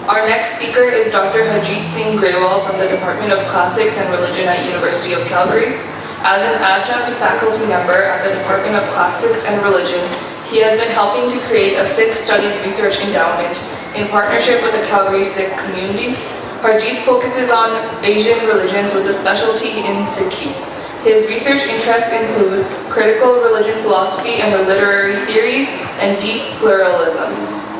Our next speaker is Dr. Harjit Singh Grewal from the Department of Classics and Religion at University of Calgary. As an adjunct faculty member at the Department of Classics and Religion, he has been helping to create a Sikh Studies Research Endowment in partnership with the Calgary Sikh community. Harjit focuses on Asian religions with a specialty in Sikhi. His research interests include critical religion philosophy and literary theory and deep pluralism.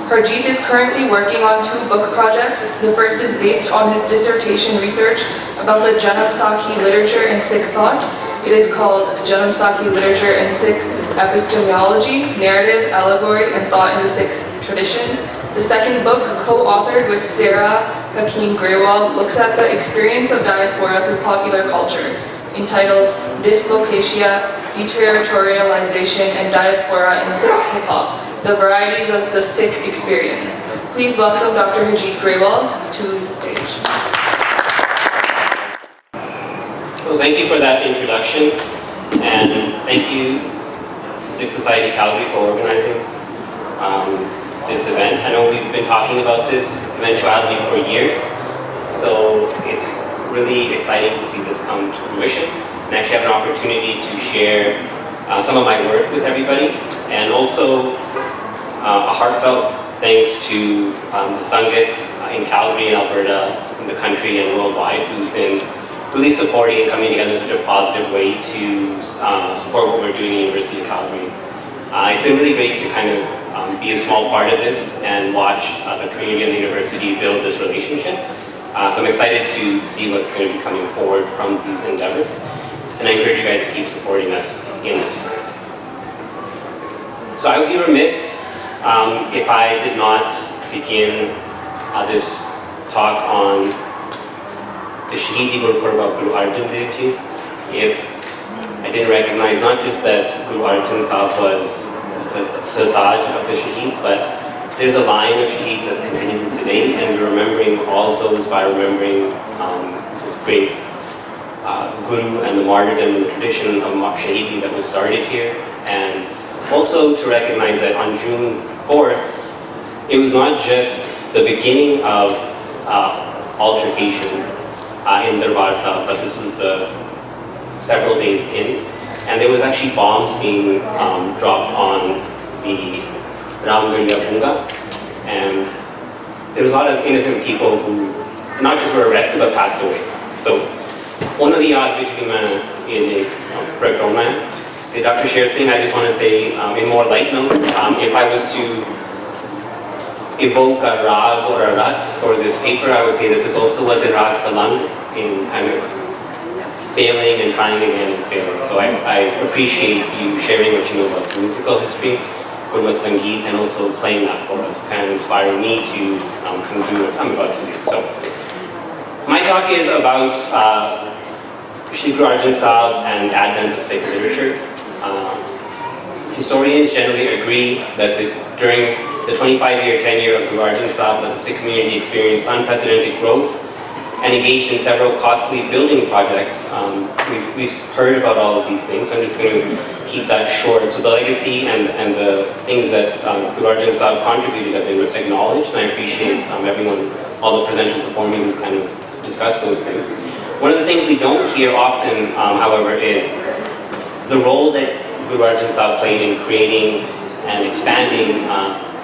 Harjit is currently working on 2 book projects. The first is based on his dissertation research about the Janam Sakhi literature and Sikh thought. It is called Janam Sakhi Literature and Sikh Epistemology, Narrative, Allegory, and Thought in the Sikh Tradition. The second book, co-authored with Sarah Hakeem Grewal, looks at the experience of diaspora through popular culture, entitled Dislocatia, Deterritorialization, and Diaspora in Sikh Hip-Hop, the Varieties of the Sikh Experience. Please welcome Dr. Harjit Grewal to the stage. Well, thank you for that introduction, and thank you to Sikh Society Calgary for organizing this event. I know we've been talking about this eventuality for years, so it's really exciting to see this come to fruition and actually have an opportunity to share some of my work with everybody, and also a heartfelt thanks to the Sangat in Calgary and Alberta, in the country and worldwide, who's been really supporting and coming together in such a positive way to support what we're doing at the University of Calgary. It's been really great to kind of be a small part of this and watch the community and the university build this relationship. So I'm excited to see what's going to be coming forward from these endeavors. And I encourage you guys to keep supporting us in this. So I would be remiss if I did not begin this talk on the shaheedi gurpurab Guru Arjan Dev Ji, if I didn't recognize not just that Guru Arjan Sahib was the Sartaj of the Shaheeds, but there's a line of Shaheeds that's continuing today, and we're remembering all of those by remembering this great Guru and the martyrdom and the tradition of shaheedi that was started here, and also to recognize that on June 4th, it was not just the beginning of altercation in Darbar Sahib, but this was the several days in, and there was actually bombs being dropped on the Ramgarhia Bunga, and there was a lot of innocent people who not just were arrested but passed away. So one of the yaad which in the Dr. Sher Singh, I just want to say in more light notes, if I was to evoke a rag or a ras for this paper, I would say that this also was in rag talang, in kind of failing and trying again and failing. So I appreciate you sharing what you know about the musical history, Gurmat Sangeet, and also playing that for us, kind of inspiring me to kind of do what I'm about to do. So my talk is about Shri Guru Arjan Sahib and advent of Sikh literature. Historians generally agree that during the 25-year tenure of Guru Arjan Sahib, that the Sikh community experienced unprecedented growth and engaged in several costly building projects. We've heard about all of these things, so I'm just going to keep that short. So the legacy and the things that Guru Arjan Sahib contributed have been acknowledged, and I appreciate everyone, all the presenters before me who kind of discussed those things. One of the things we don't hear often, however, is the role that Guru Arjan Sahib played in creating and expanding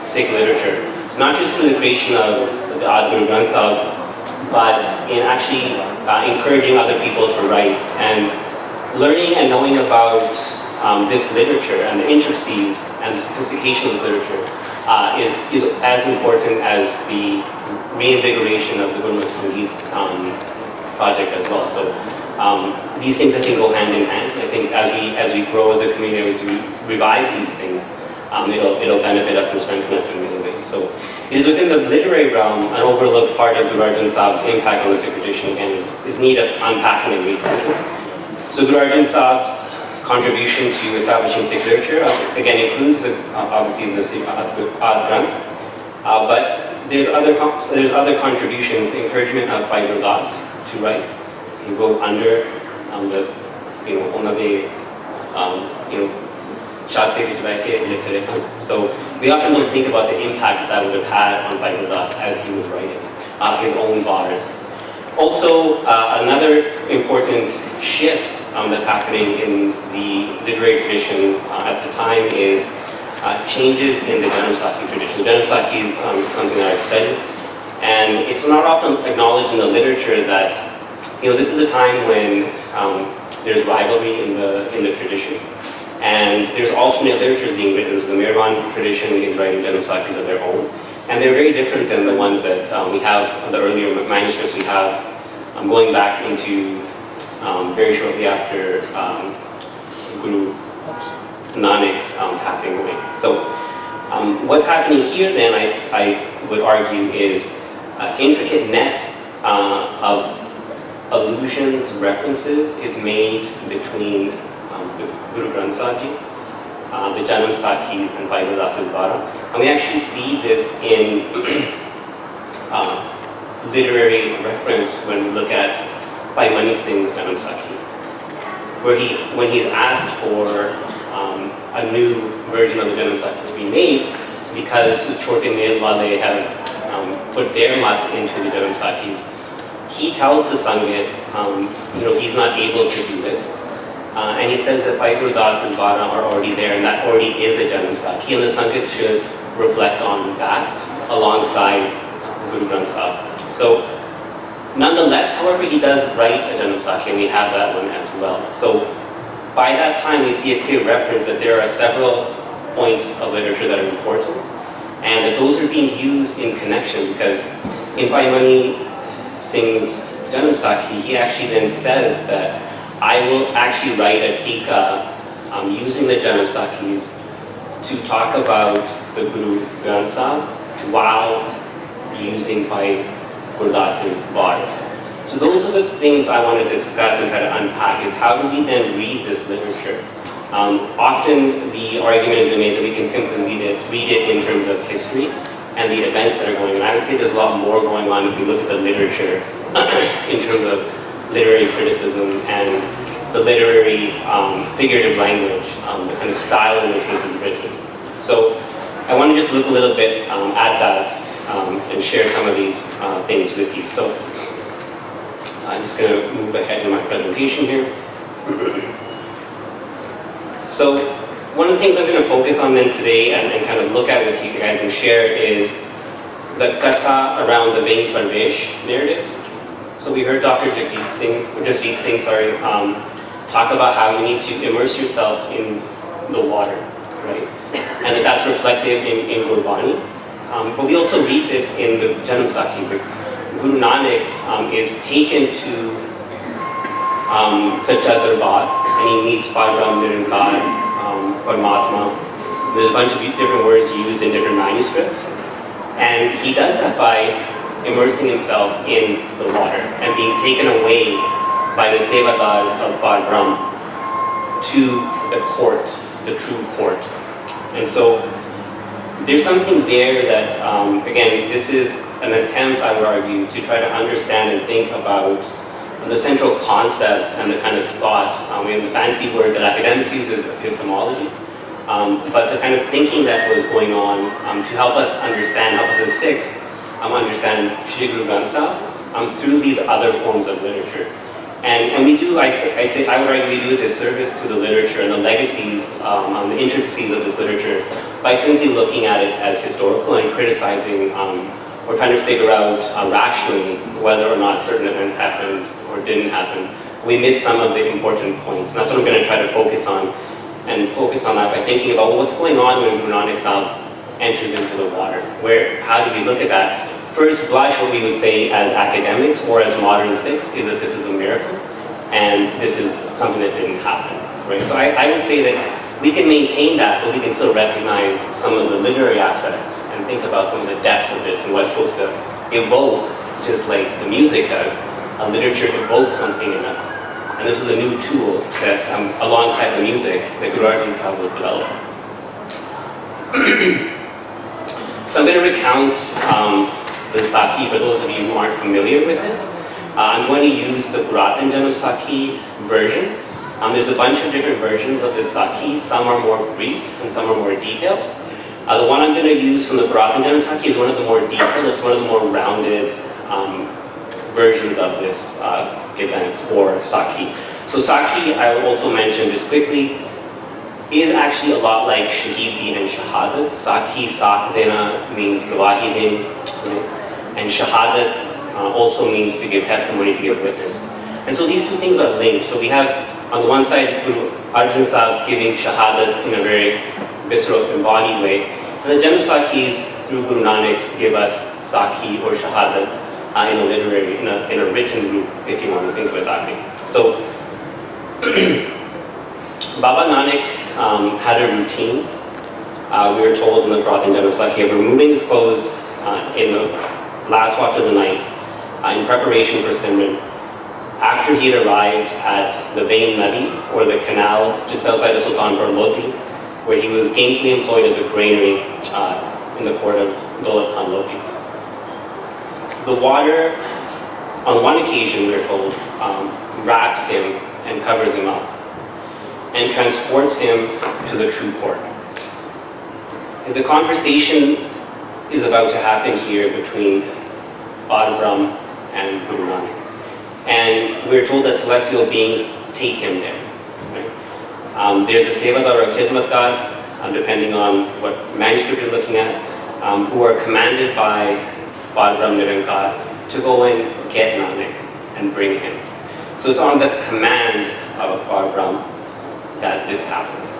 Sikh literature, not just through the creation of the Adi Guru Granth Sahib, but in actually encouraging other people to write, and learning and knowing about this literature and the intricacies and the sophistication of this literature is as important as the reinvigoration of the Gurmat Sangeet project as well. So these things I think go hand in hand. I think as we grow as a community, as we revive these things, it'll benefit us and strengthen us in many ways. So it is within the literary realm, an overlooked part of Guru Arjan Sahib's impact on the Sikh tradition, again, is need of unpacking and rethinking. So Guru Arjan Sahib's contribution to establishing Sikh literature, again, includes obviously the Sikh Ad Granth, but there's other contributions, the encouragement of Bhai Gurdas to write. He wrote under the, one of the, so we often don't think about the impact that would have had on Bhai Gurdas as he was writing. his own bars. Also, another important shift that's happening in the literary tradition at the time is changes in the Janamsakhi tradition. The Janamsakhi is something that I studied, and it's not often acknowledged in the literature that this is a time when there's rivalry in the tradition, and there's alternate literatures being written. So the Meherban tradition is writing Janamsakhis of their own, and they're very different than the ones that we have, the earlier manuscripts we have, going back into very shortly after Guru Nanak's passing away. So what's happening here then, I would argue, is an intricate net of allusions, references is made between the Guru Granth Sahib Ji, the Janamsakhis, and Bhai Gurdas' Vara. And we actually see this in literary reference when we look at Bhai Mani Singh's Janamsakhi, where when he's asked for a new version of the Janamsakhi to be made, because Chote Mail Wale have put their mat into the Janamsakhis, he tells the Sangit, he's not able to do this. And he says that Bhai Gurdas' Vara are already there, and that already is a Janamsakhi, and the Sangit should reflect on that alongside Guru Granth Sahib. So, nonetheless, however, he does write a Janamsakhi, and we have that one as well. So, by that time, we see a clear reference that there are several points of literature that are important, and that those are being used in connection, because in Bhai Mani Singh's Janamsakhi, he actually then says that I will actually write a tika using the Janamsakhis to talk about the Guru Granth Sahib while using Bhai Gurdas' bars. So those are the things I want to discuss and try to unpack, is how do we then read this literature? Often the argument has been made that we can simply read it in terms of history and the events that are going on. I would say there's a lot more going on if we look at the literature in terms of literary criticism and the literary figurative language, the kind of style in which this is written. So I want to just look a little bit at that and share some of these things with you. So I'm just going to move ahead in my presentation here. So one of the things I'm going to focus on then today and kind of look at with you guys and share is the katha around the Ving Parvesh narrative. So we heard Dr. Daljeet Singh, talk about how you need to immerse yourself in the water, right? And that's reflected in Gurbani. But we also read this in the Janamsakhis. Guru Nanak is taken to Sacha Darbar, and he meets Parbrahm Nirankar, Paramatma. There's a bunch of different words used in different manuscripts. And he does that by immersing himself in the water and being taken away by the sevadars of Parbrahm to the court, the true court. And so there's something there that, again, this is an attempt, I would argue, to try to understand and think about the central concepts and the kind of thought. The fancy word that academics use is epistemology, but the kind of thinking that was going on to help us understand, help us as Sikhs understand Shri Guru Granth Sahib through these other forms of literature. And we do, I would argue, we do a disservice to the literature and the legacies, the intricacies of this literature by simply looking at it as historical and criticizing or trying to figure out rationally whether or not certain events happened or didn't happen. We miss some of the important points. And that's what I'm going to try to focus on, and focus on that by thinking about what's going on when Guru Nanak Sahib enters into the water. How do we look at that? First blush, what we would say as academics or as modern Sikhs is that this is a miracle, and this is something that didn't happen. Right? So I would say that we can maintain that, but we can still recognize some of the literary aspects and think about some of the depth of this and what it's supposed to evoke, just like the music does. A literature evokes something in us. And this is a new tool that, alongside the music, that Guru Arjan Sahib was developing. So I'm going to recount the Sakhi for those of you who aren't familiar with it. I'm going to use the Puratan Janamsakhi version. There's a bunch of different versions of this Sakhi. Some are more brief and some are more detailed. The one I'm going to use from the Puratan Janamsakhi is one of the more detailed. It's one of the more rounded versions of this event, or Sakhi. So Sakhi, I will also mention just quickly, is actually a lot like shaheedi and shahadat. Sakhi, sak dena, means gawahi din, right? And shahadat also means to give testimony, to give witness. And so these two things are linked. So we have, on the one side, Guru Arjan Sahib giving shahadat in a very visceral, embodied way, and the Janam Sakhis, through Guru Nanak, give us Sakhi or shahadat in a literary, in a written group, if you want to think of it that way. So, Baba Nanak had a routine, we were told in the Brought in Janam Sakhi, of removing his clothes in the last watch of the night in preparation for Simran. After he had arrived at the Bain Nadi, or the canal just outside of Sultanpur Lodi, where he was gainfully employed as a granary in the court of Daulat Khan Lodi. The water, on one occasion, we are told, wraps him and covers him up, and transports him to the true court. The conversation is about to happen here between Bhadram and Guru Nanak. And we're told that celestial beings take him there. Right? There's a sevadar or khidmatkar, depending on what manuscript you're looking at, who are commanded by Bhadram Nirankar to go and get Nanak and bring him. So it's on the command of Bhadram that this happens.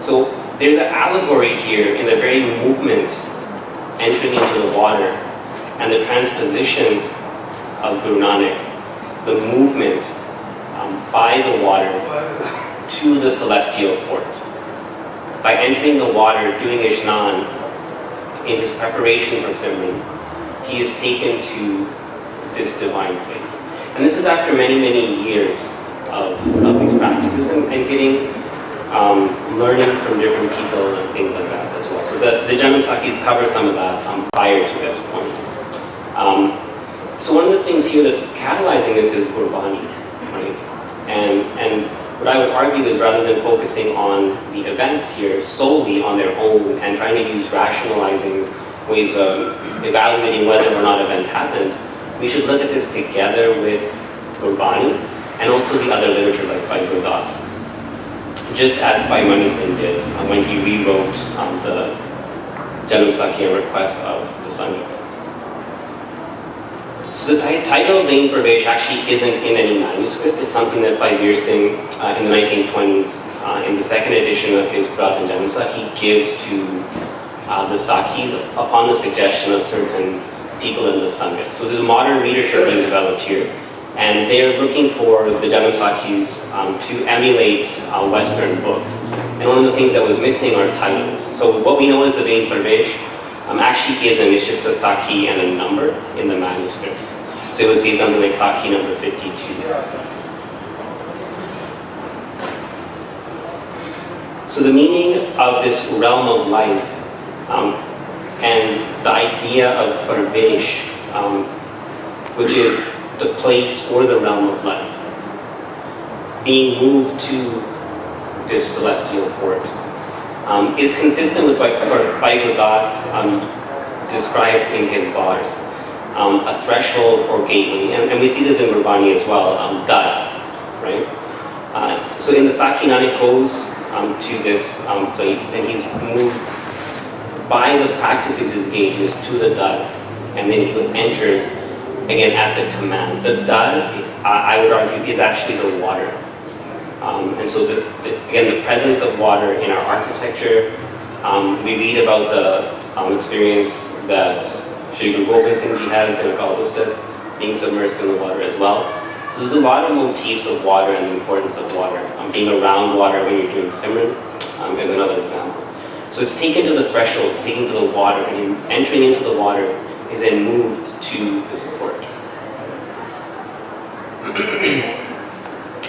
So there's an allegory here in the very movement entering into the water and the transposition of Guru Nanak, the movement by the water to the celestial court. By entering the water, doing Ishnan in his preparation for Simran, he is taken to this divine place. And this is after many, many years of these practices and getting learning from different people and things like that as well. So the Janam Sakhis cover some of that prior to this point. So one of the things here that's catalyzing this is Gurbani, right? And what I would argue is, rather than focusing on the events here solely on their own and trying to use rationalizing ways of evaluating whether or not events happened, we should look at this together with Gurbani and also the other literature like by Gurdas, just as Bhai Mani Singh did when he rewrote the Janam Sakhi request of the Sangha. So the title of Vain Pravesh actually isn't in any manuscript. It's something that Bhai Veer Singh in the 1920s, in the second edition of his Brat and Janam Sakhi, gives to the Sakhis upon the suggestion of certain people in the Sangha. So there's a modern readership being developed here, and they're looking for the Janam Sakhis to emulate Western books. And one of the things that was missing are titles. So what we know as the Vain Pravesh actually isn't, it's just a Sakhi and a number in the manuscripts. So it would say something like Sakhi number 52. So the meaning of this realm of life and the idea of Pravesh, which is the place or the realm of life, being moved to this celestial court, is consistent with what Bhai Gurdas describes in his bars, a threshold or gateway, and we see this in Gurbani as well, Dar, right? So in the Sakhi, Nanak goes to this place, and he's moved by the practices he's engaged to the Dar, and then he enters again at the command. The Dar, I would argue, is actually the water. And so again, the presence of water in our architecture, we read about the experience that Shri Guru Gobind Singh Ji has in Kalbustat, being submersed in the water as well. So there's a lot of motifs of water and the importance of water. Being around water when you're doing Simran is another example. So it's taken to the threshold, it's taken to the water, and entering into the water is then moved to this court.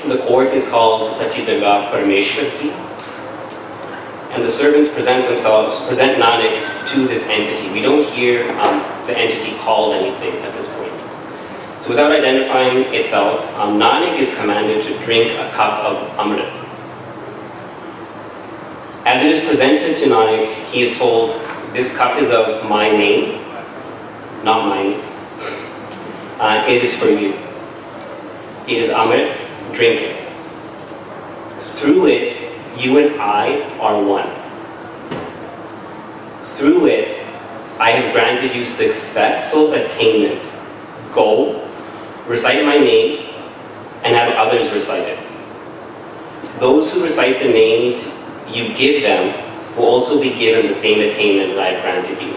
The court is called Sachi Dargah Parameshwar Ki, and the servants present Nanak to this entity. We don't hear the entity called anything at this point. So without identifying itself, Nanak is commanded to drink a cup of Amrit. As it is presented to Nanak, he is told, "This cup is of my name, not mine. It is for you. It is Amrit, drink it. Through it, you and I are one. Through it, I have granted you successful attainment. Go, recite my name, and have others recite it. Those who recite the names you give them will also be given the same attainment that I have granted you.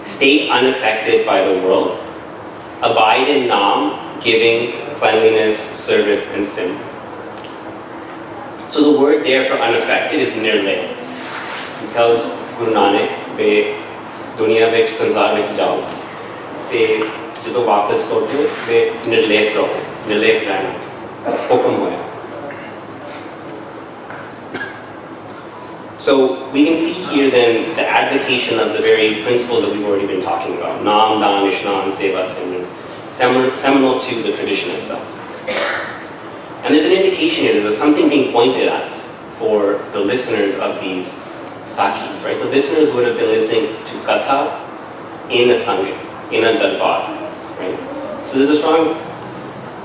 Stay unaffected by the world. Abide in Nam, giving, cleanliness, service, and sin. So the word there for unaffected is nirlay. He tells Guru Nanak, "Be dunya vich sansar vich jao, te jadon wapas lauto, be nirlay raho, nirlay rehna, hukum hoya." So we can see here then the advocation of the very principles that we've already been talking about. Nam, Dan, Ishnan, Seva, Simran, seminal to the tradition itself. And there's an indication here, there's something being pointed at for the listeners of these Sakhis, right? The listeners would have been listening to Katha in a Sangit, in a Darbar, right? So there's a strong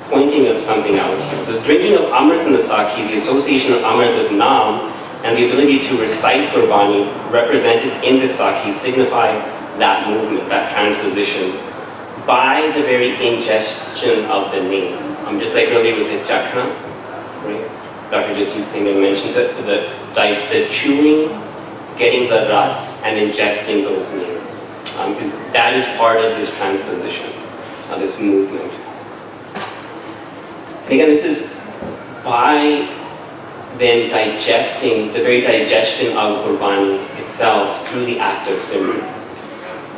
pointing of something out here. So the drinking of Amrit in the Sakhi, the association of Amrit with Nam, and the ability to recite Gurbani represented in the Sakhi signify that movement, that transposition, by the very ingestion of the names. Just like earlier was it Jakhna, right? Dr. Jasdeep Singh mentions it, the chewing, getting the ras, and ingesting those names. That is part of this transposition, of this movement. And again, this is by then digesting, the very digestion of Gurbani itself through the act of Simran.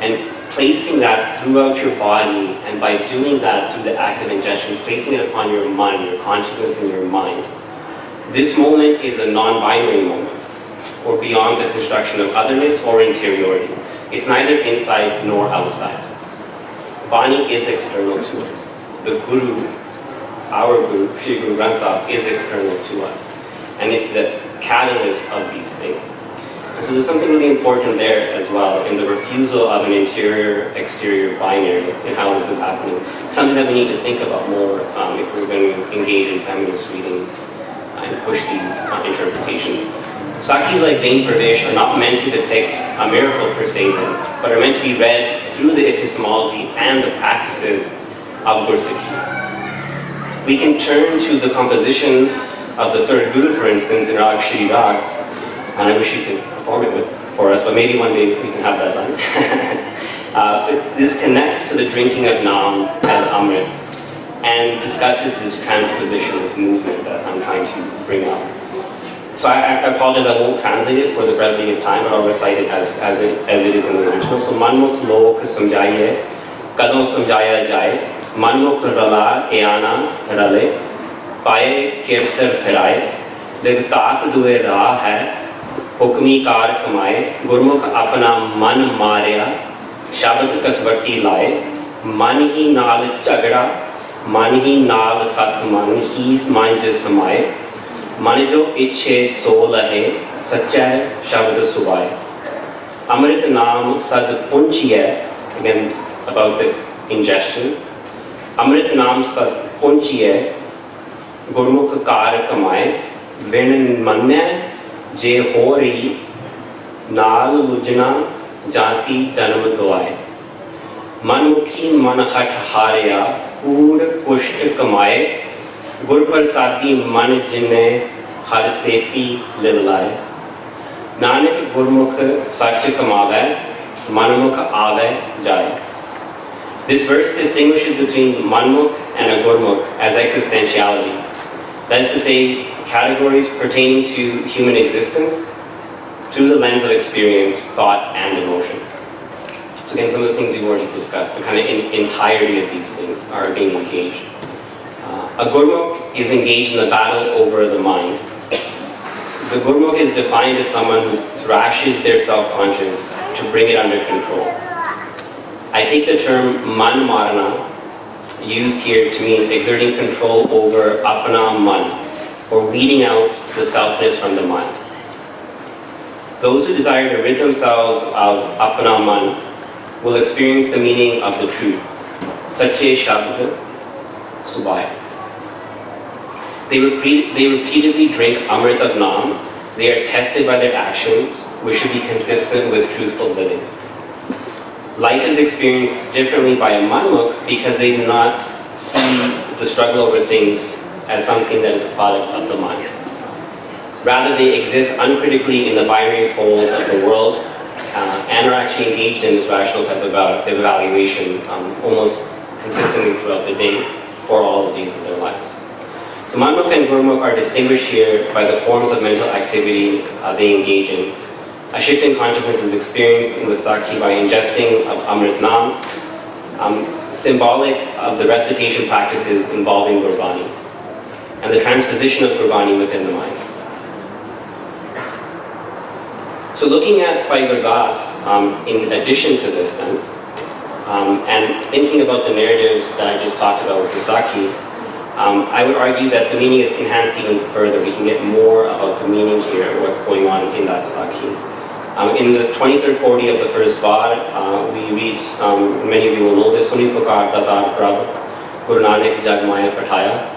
And placing that throughout your body, and by doing that through the act of ingestion, placing it upon your mind, your consciousness and your mind. This moment is a non-binary moment, or beyond the construction of otherness or interiority. It's neither inside nor outside. Bani is external to us. The Guru, our Guru, Shri Guru Granth Sahib, is external to us. And it's the catalyst of these things. And so there's something really important there as well in the refusal of an interior-exterior binary in how this is happening. Something that we need to think about more if we're going to engage in feminist readings and push these interpretations. Sakhis like Vain Pravesh are not meant to depict a miracle per se then, but are meant to be read through the epistemology and the practices of Gursikhi. We can turn to the composition of the third Guru, for instance, in Rag Shri Rag, and I wish you could perform it for us, but maybe one day we can have that done. This connects to the drinking of Nam as Amrit and discusses this transposition, this movement that I'm trying to bring up. So I apologize, I won't translate it for the brevity of time, but I'll recite it as it is in the original. So Manmukh lok samjhaiye, kadon samjhaya jaye, Manmukh rala eana rale, paye kirtar firaye, devtat due raah hai, hukmi kar kamaye, Gurmukh apna man marya, Shabad kasvati laye, man hi naal chagda, man hi naal sat man hi manj samaye, man jo ichhe so lahe, sachai shabad subaye. Amrit naam sad punchiye, again about the ingestion. Amrit naam sad punchiye, Gurmukh kar kamaye, vin manya je hori, naal lujna, Jansi janam gwaye. Manmukhi manhat harya, Kood pusht kamaye, Gurprasadi man jine har seti livlaye. Nanak Gurmukh sach kamave, Manmukh ave jaye. This verse distinguishes between Manmukh and a Gurmukh as existentialities. That is to say, categories pertaining to human existence through the lens of experience, thought, and emotion. So again, some of the things we've already discussed, the kind of entirety of these things are being engaged. A Gurmukh is engaged in the battle over the mind. The Gurmukh is defined as someone who thrashes their self-conscious to bring it under control. I take the term man marana, used here to mean exerting control over apna man, or weeding out the selfness from the mind. Those who desire to rid themselves of apna man will experience the meaning of the truth. Sache Shabd Subhai. They repeatedly drink Amrit of Naam. They are tested by their actions, which should be consistent with truthful living. Life is experienced differently by a Manmukh because they do not see the struggle over things as something that is a product of the mind. Rather, they exist uncritically in the binary folds of the world and are actually engaged in this rational type of evaluation almost consistently throughout the day for all of these of their lives. So Manmukh and Gurmukh are distinguished here by the forms of mental activity they engage in. A shift in consciousness is experienced in the Sakhi by ingesting of Amrit Naam, symbolic of the recitation practices involving Gurbani, and the transposition of Gurbani within the mind. So looking at Bhai Gurdas, in addition to this then, and thinking about the narratives that I just talked about with the Sakhi, I would argue that the meaning is enhanced even further. We can get more about the meaning here, what's going on in that Sakhi. In the 23rd Pauri of the first Bar, we read, many of you will know this, Suni Pukar Tatar Prab, Guru Nanak Jagmaya Pathaya,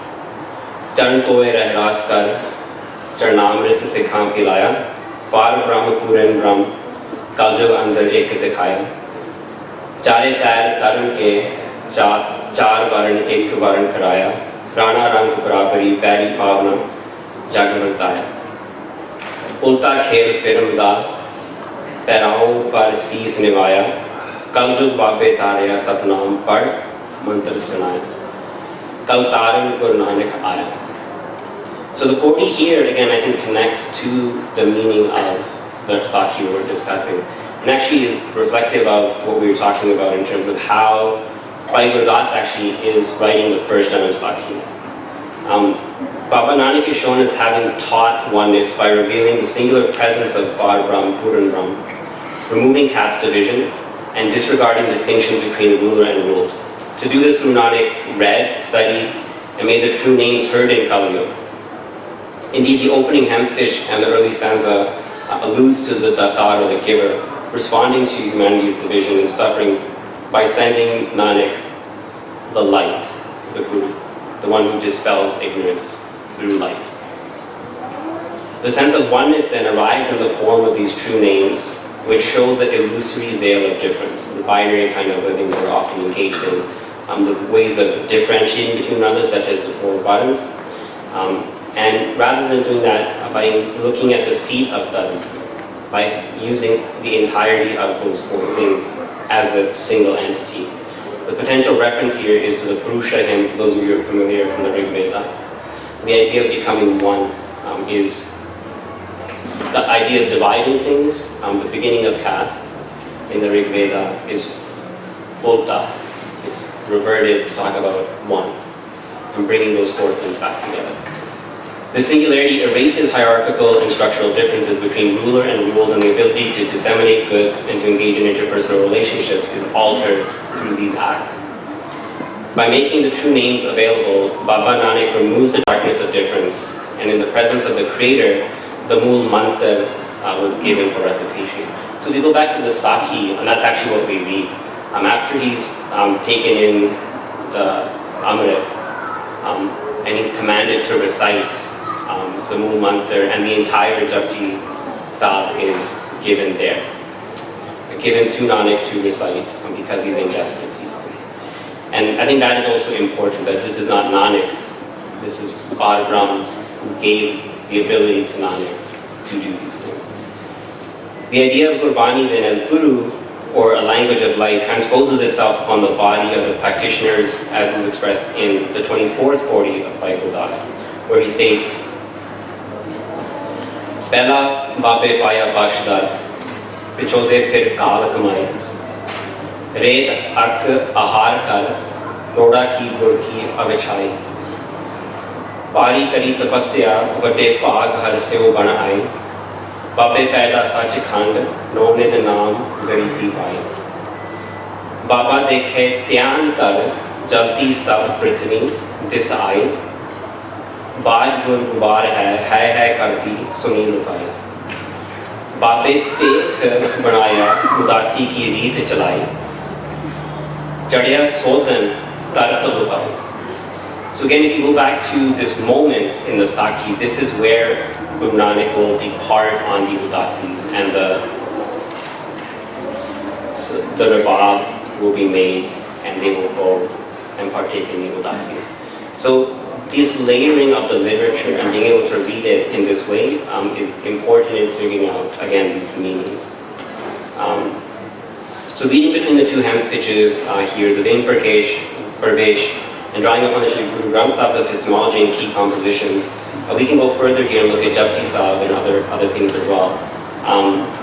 Charan Toye Rahras Kar, Charnamrit Sikham Pilaya, Par Brahm Puran Brahm, Kaljug Andar Ek Dikhaya, Chare Pair Taran Ke, Char Varan Ek Varan Karaya, Rana Rang Barabari, Pari Bhavna, Jagavartaya. Ulta Kher Piramda, पैराओं पर शीस निभाया कलजुग बाबे तारिया सतनाम पढ़ मंत्र सुनाया कल तारन गुरु नानक आया. So the Pauri here again I think connects to the meaning of the Sakhi we were discussing and actually is reflective of what we were talking about in terms of how Bhai Gurdas actually is writing the first Janam Sakhi. Baba Nanak is shown as having taught oneness by revealing the singular presence of Bar Brahm, Puran Brahm, removing caste division, and disregarding distinctions between ruler and ruled. To do this, Guru Nanak read, studied, and made the true names heard in Kali Yuga. Indeed, the opening hemstitch and the early stanza alludes to the Datar or the giver, responding to humanity's division and suffering by sending Nanak the light, the Guru, the one who dispels ignorance through light. The sense of oneness then arrives in the form of these true names, which show the illusory veil of difference, the binary kind of living that we're often engaged in, the ways of differentiating between others, such as the four buttons. And rather than doing that, by looking at the feet of Dharam, by using the entirety of those four things as a single entity. The potential reference here is to the Purusha hymn, for those of you who are familiar from the Rig Veda. The idea of becoming one is the idea of dividing things. The beginning of caste in the Rig Veda is Ulta, is reverted to talk about one, and bringing those four things back together. The singularity erases hierarchical and structural differences between ruler and ruled, and the ability to disseminate goods and to engage in interpersonal relationships is altered through these acts. By making the true names available, Baba Nanak removes the darkness of difference, and in the presence of the Creator, the Mool Mantra was given for recitation. So we go back to the Sakhi, and that's actually what we read. After he's taken in the Amrit, and he's commanded to recite the Mool Mantra, and the entire Japji Sahib is given there. Given to Nanak to recite because he's ingested these things. And I think that is also important, that this is not Nanak, this is Bar Brahm who gave the ability to Nanak to do these things. The idea of Gurbani then as Guru, or a language of light, transposes itself upon the body of the practitioners as is expressed in the 24th Pauri of Bhai Gurdas, where he states, Pehla Babe Paya Bakshadar, Pichode Phir Kaal Kamai, Ret Ak Ahar Kar, Roda Ki Gur Ki Avichai, Bari Kari Tapasya, Vade Pag Har Seo Bana Ai, Babe Paida Sach Khand, None the Naam Garibi Pai. Baba Dekhe Tyan Tar, Jalti Sab Prithvi, Dis Ai, Baaj Gur Gubar Hai Karti, Suni Lukai. Babe Pek Banaya, Udasi Ki Reet Chalai, Jadya Sodan Tartalukau. So again, if you go back to this moment in the Sakhi, this is where Guru Nanak will depart on the udasis, and the rabab will be made, and they will go and partake in the udasis. So this layering of the literature and being able to read it in this way is important in figuring out, again, these meanings. So reading between the two hem stitches here, the Vain Parvesh, and drawing upon the Shri Guru Granth Sahib's epistemology and key compositions, we can go further here and look at Japji Sahib and other things as well.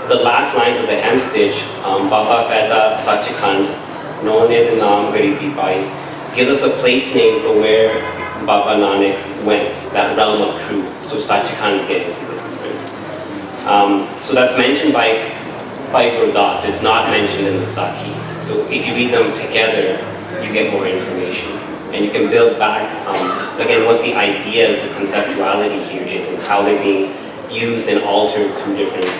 The last lines of the hem stitch, Baba Paida Sachkhand, Noned Naam Garibi Pai, gives us a place name for where Baba Nanak went, that realm of truth. So Sachkhand is so that's mentioned by Guru Das. It's not mentioned in the Sakhi. So if you read them together, you get more information. And you can build back, again, what the ideas, the conceptuality here is, and how they're being used and altered through different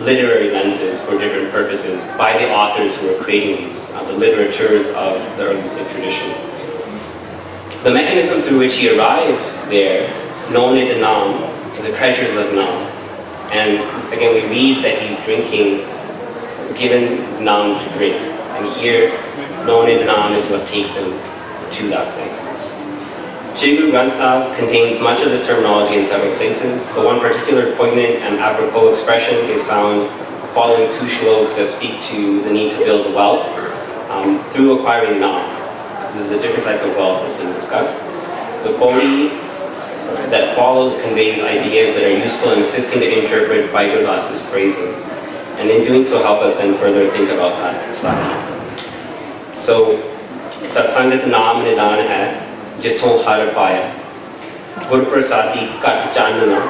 literary lenses for different purposes by the authors who are creating these, the literatures of the early Sikh tradition. The mechanism through which he arrives there, None the Naam, the treasures of Naam. And again, we read that he's drinking, given Naam to drink. And here, None the Naam is what takes him to that place. Shri Guru Granth Sahib contains much of this terminology in several places, but one particular poignant and apropos expression is found following two shlokas that speak to the need to build wealth through acquiring Naam. This is a different type of wealth that's being discussed. The Pauri that follows conveys ideas that are useful in assisting to interpret Bhai Guru Das's phrasing, and in doing so help us then further think about that Sakhi. So, Satsangat Naam Nidan hai, Jithon Har Paya, Gurprasadi Kat Chanana,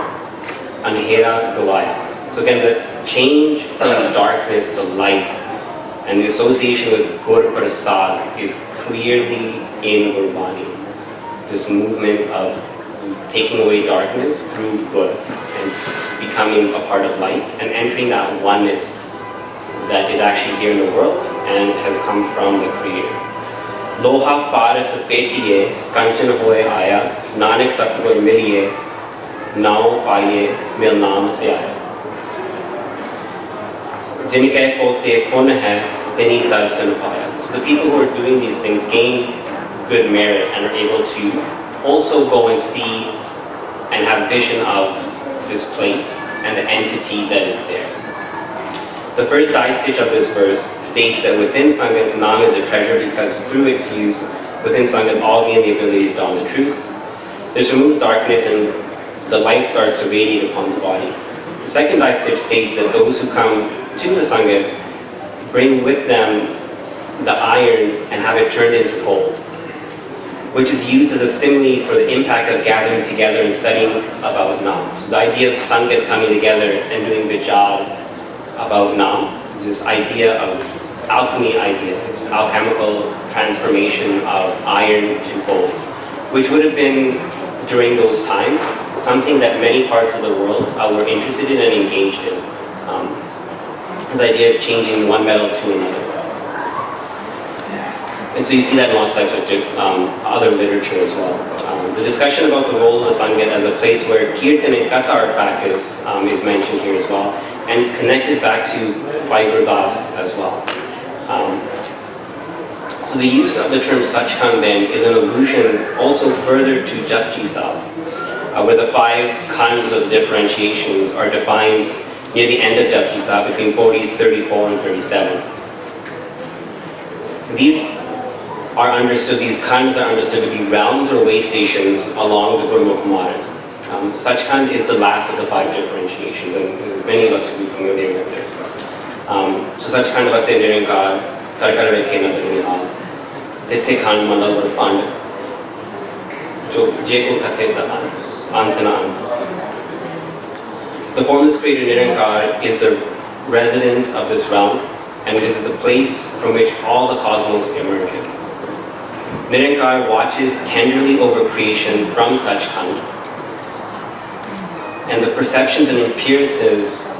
Anhera Gavaya. So again, the change from darkness to light and the association with Gur Prasad is clearly in Gurbani. This movement of taking away darkness through Gur and becoming a part of light and entering that oneness that is actually here in the world and has come from the Creator. Loha paras petiye, kanchan hoye aya, Nanak Satgur miliye, nao paye, mil naam tyaya. Jinke pote pun hai, tini darshan paya. So the people who are doing these things gain good merit and are able to also go and see and have vision of this place and the entity that is there. The first die stitch of this verse states that within Sangat, Naam is a treasure because through its use, within Sangat, all gain the ability to dawn the truth. This removes darkness and the light starts to radiate upon the body. The second die stitch states that those who come to the Sangat bring with them the iron and have it turned into gold, which is used as a simile for the impact of gathering together and studying about Naam. So the idea of Sangat coming together and doing vichar about Naam, this idea of alchemy idea, it's alchemical transformation of iron to gold, which would have been, during those times, something that many parts of the world were interested in and engaged in. This idea of changing one metal to another. And so you see that in lots of types of other literature as well. The discussion about the role of the Sangat as a place where Keertanee and Katha are practiced is mentioned here as well. And it's connected back to Bhai Guru Das as well. So the use of the term Sachkhand then is an allusion also further to Japji Sahib, where the 5 khands of differentiations are defined near the end of Japji Sahib between Pauris 34 and 37. These khands are understood to be realms or way stations along the Gurmukh Marg. Sachkhand is the last of the 5 differentiations, and many of us will be familiar with this. So Sachkhand vase nirankar, karkar vekhe na nihal, tithe khand malal pand, jo je ko kathe ta ant na ant. The formless creator Nirankar is the resident of this realm, and it is the place from which all the cosmos emerges. Nirankar watches tenderly over creation from Sachkhand, and the perceptions and appearances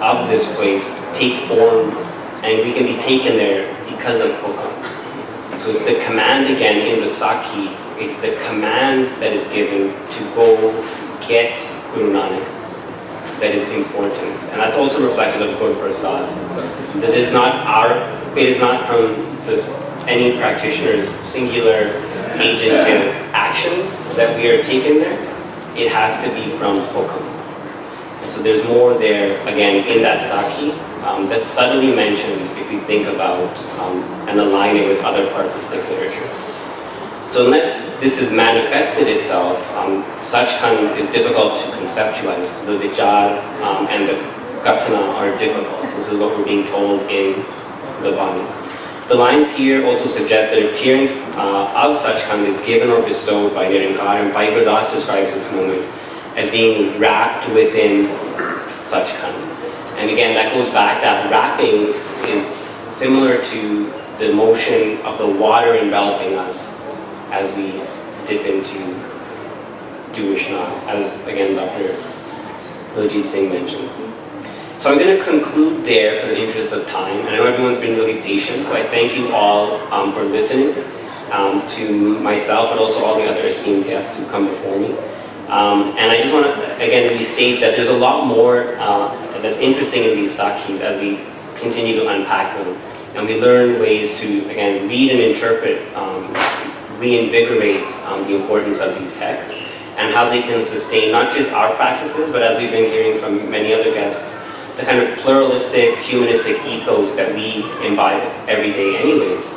of this place take form, and we can be taken there because of Kokam. So it's the command again in the Sakhi, it's the command that is given to go get Guru Nanak that is important. And that's also reflected of Guru Prasad. That it is not from just any practitioner's singular agentive actions that we are taken there. It has to be from Hukam. And so there's more there, again, in that Sakhi that's subtly mentioned if you think about and align it with other parts of Sikh literature. So unless this has manifested itself, Sachkhand is difficult to conceptualize. The Vichar and the Gatana are difficult. This is what we're being told in the Bani. The lines here also suggest that appearance of Sachkhand is given or bestowed by Nirankar, and Bhai Gurdas describes this moment as being wrapped within Sachkhand. And again, that goes back, that wrapping is similar to the motion of the water enveloping us as we dip into Duvishna, as again Dr. Daljeet Singh mentioned. So I'm going to conclude there for the interest of time. And I know everyone's been really patient, so I thank you all for listening to myself, but also all the other esteemed guests who come before me. And I just want to, again, restate that there's a lot more that's interesting in these Sakhis as we continue to unpack them. And we learn ways to, again, read and interpret, reinvigorate the importance of these texts and how they can sustain not just our practices, but as we've been hearing from many other guests, the kind of pluralistic, humanistic ethos that we imbibe every day anyways.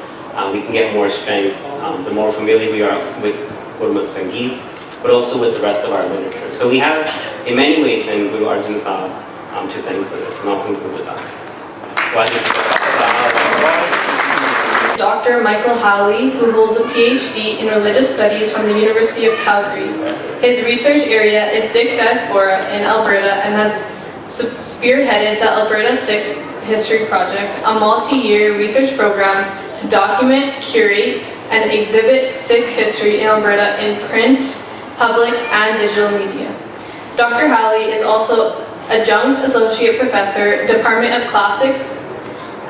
We can get more strength the more familiar we are with Gurmat Sangeet, but also with the rest of our literature. So we have, in many ways, then Guru Arjan Sahib to thank for this, and I'll conclude with that. Dr. Michael Hawley, who holds a PhD in Religious Studies from the University of Calgary. His research area is Sikh diaspora in Alberta and has spearheaded the Alberta Sikh History Project, a multi-year research program to document, curate, and exhibit Sikh history in Alberta in print, public, and digital media. Dr. Halley is also Adjunct Associate Professor, Department of Classics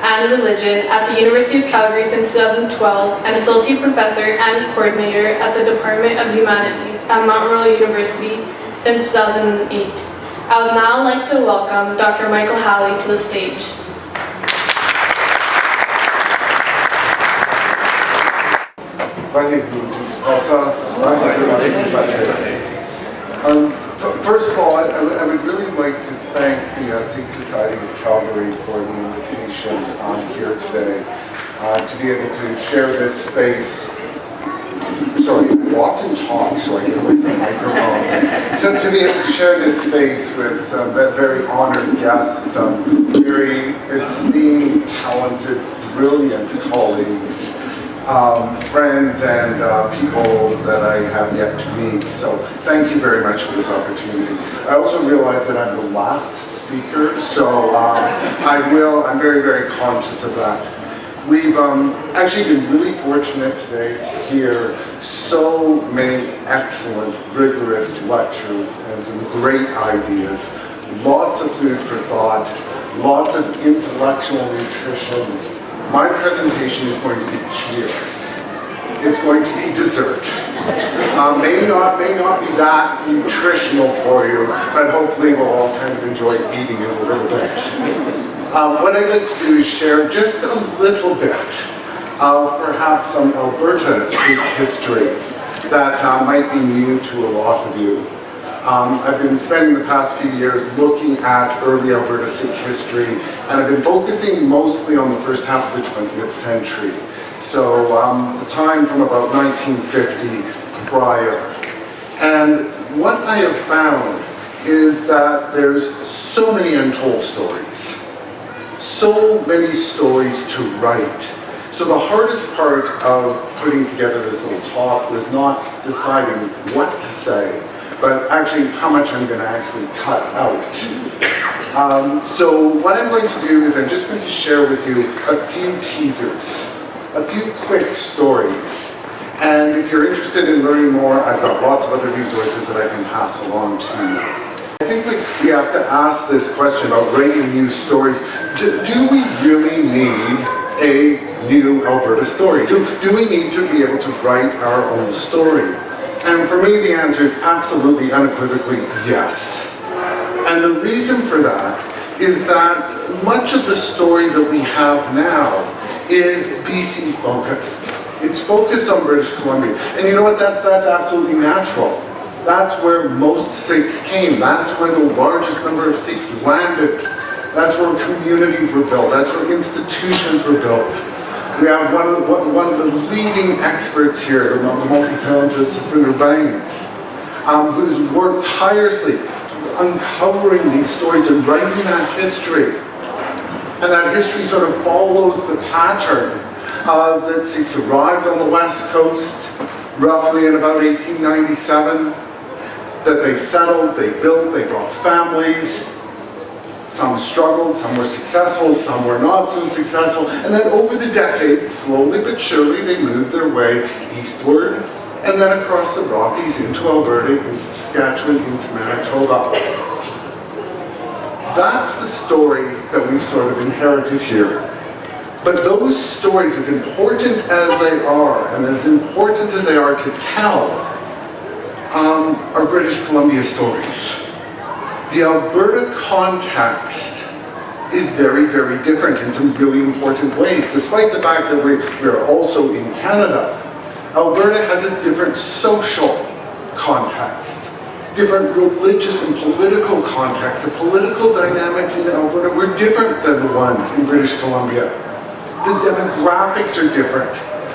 and Religion at the University of Calgary since 2012, and Associate Professor and Coordinator at the Department of Humanities at Mount Royal University since 2008. I would now like to welcome Dr. Michael Halley to the stage. First of all, I would really like to thank the Sikh Society of Calgary for the invitation here today to be able to share this space. Sorry, I walked and talked so I get away from microphones. So to be able to share this space with some very honored guests, some very esteemed, talented, brilliant colleagues, friends and people that I have yet to meet. So thank you very much for this opportunity. I also realize that I'm the last speaker, so I'm very, very conscious of that. We've actually been really fortunate today to hear so many excellent, rigorous lectures and some great ideas. Lots of food for thought, lots of intellectual nutrition. My presentation is going to be clear. It's going to be dessert. May not be that nutritional for you, but hopefully we'll all kind of enjoy eating it a little bit. What I'd like to do is share just a little bit of perhaps some Alberta Sikh history that might be new to a lot of you. I've been spending the past few years looking at early Alberta Sikh history, and I've been focusing mostly on the first half of the 20th century. So the time from about 1950 prior. And what I have found is that there's so many untold stories. So many stories to write. So the hardest part of putting together this little talk was not deciding what to say, but actually how much I'm going to actually cut out. So what I'm going to do is I'm just going to share with you a few teasers, a few quick stories. And if you're interested in learning more, I've got lots of other resources that I can pass along to you. I think we have to ask this question about writing new stories. Do we really need a new Alberta story? Do we need to be able to write our own story? And for me, the answer is absolutely, unequivocally yes. And the reason for that is that much of the story that we have now is BC focused. It's focused on British Columbia. And you know what, that's absolutely natural. That's where most Sikhs came. That's where the largest number of Sikhs landed. That's where communities were built. That's where institutions were built. We have one of the leading experts here, the multi-talented Satwinder Bains, who's worked tirelessly uncovering these stories and writing that history. And that history sort of follows the pattern that Sikhs arrived on the West Coast, roughly in about 1897, that they settled, they built, they brought families. Some struggled, some were successful, some were not so successful. And then over the decades, slowly but surely, they moved their way eastward, and then across the Rockies into Alberta, into Saskatchewan, into Manitoba. That's the story that we've sort of inherited here. But those stories, as important as they are, and as important as they are to tell, are British Columbia stories. The Alberta context is very, very different in some really important ways. Despite the fact that we're also in Canada, Alberta has a different social context, different religious and political context. The political dynamics in Alberta were different than the ones in British Columbia. The demographics are different,